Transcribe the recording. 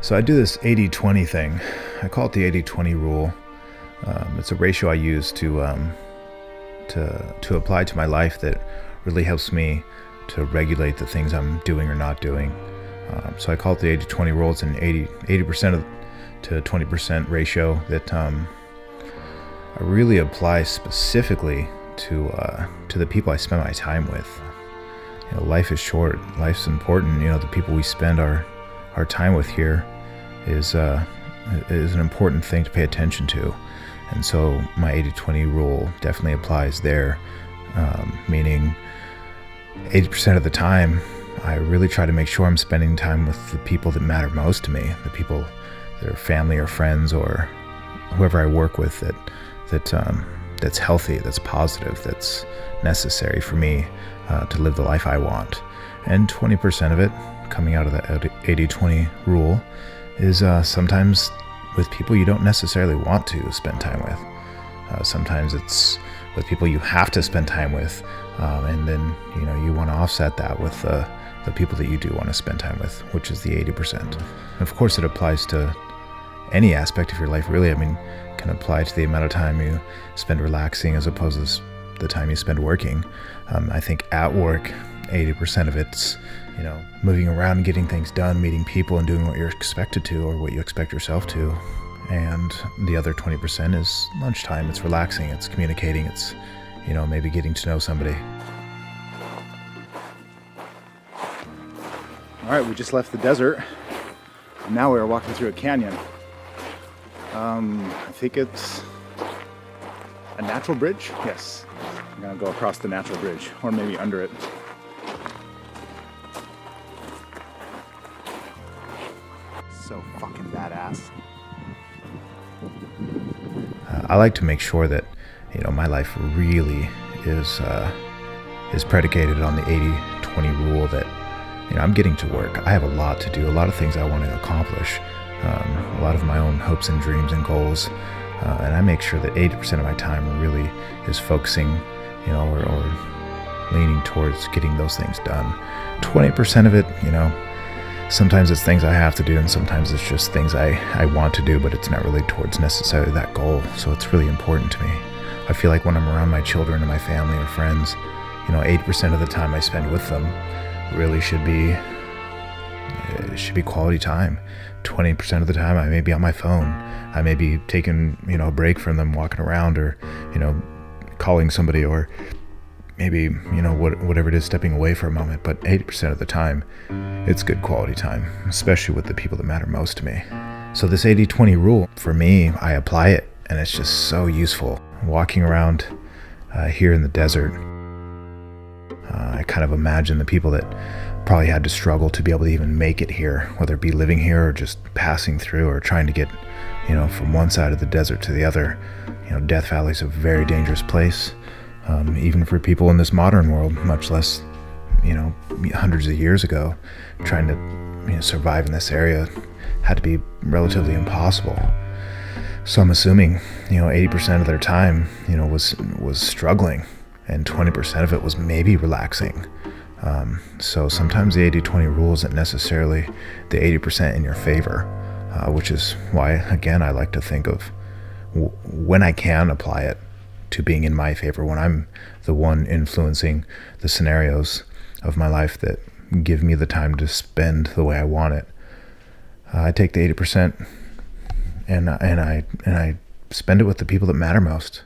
So I do this 80-20 thing. I call it the 80-20 rule. It's a ratio I use to apply to my life that really helps me to regulate the things I'm doing or not doing. So I call it the 80-20 rule. It's an 80% to 20% ratio that I really apply specifically to the people I spend my time with. You know, life is short. Life's important. You know, the people we spend our time with here is an important thing to pay attention to. And so my 80-20 rule definitely applies there, meaning 80% of the time I really try to make sure I'm spending time with the people that matter most to me, the people that are family or friends or whoever I work with that's healthy, that's positive, that's necessary for me to live the life I want. And 20% of it, coming out of that 80-20 rule, is sometimes with people you don't necessarily want to spend time with. Sometimes it's with people you have to spend time with, and then you want to offset that with the people that you do want to spend time with, which is the 80%. Of course, it applies to any aspect of your life, really. I mean, it can apply to the amount of time you spend relaxing as opposed to the time you spend working. I think at work, 80% of it's moving around and getting things done, meeting people and doing what you're expected to or what you expect yourself to. And the other 20% is lunchtime. It's relaxing, it's communicating, it's maybe getting to know somebody. All right, we just left the desert. Now we are walking through a canyon. I think it's a natural bridge. Yes, I'm gonna go across the natural bridge, or maybe under it. So fucking badass. I like to make sure that my life really is predicated on the 80-20 rule, that I'm getting to work. I have a lot to do, a lot of things I want to accomplish, a lot of my own hopes and dreams and goals, and I make sure that 80% of my time really is focusing, or leaning towards getting those things done. 20% of it, sometimes it's things I have to do, and sometimes it's just things I want to do, but it's not really towards necessarily that goal. So it's really important to me. I feel like when I'm around my children and my family or friends, 80% of the time I spend with them really should be quality time. 20% of the time I may be on my phone. I may be taking a break from them, walking around, or calling somebody, or maybe whatever it is, stepping away for a moment. But 80% of the time it's good quality time, especially with the people that matter most to me. So this 80-20 rule, for me, I apply it, and it's just so useful. Walking around here in the desert, I kind of imagine the people that probably had to struggle to be able to even make it here, whether it be living here or just passing through or trying to get from one side of the desert to the other. Death Valley is a very dangerous place, even for people in this modern world, much less hundreds of years ago. Trying to survive in this area had to be relatively impossible. So I'm assuming 80% of their time was struggling, and 20% of it was maybe relaxing. So sometimes the 80-20 rule isn't necessarily the 80% in your favor, which is why, again, I like to think of when I can apply it to being in my favor, when I'm the one influencing the scenarios of my life that give me the time to spend the way I want it. I take the 80% and I spend it with the people that matter most.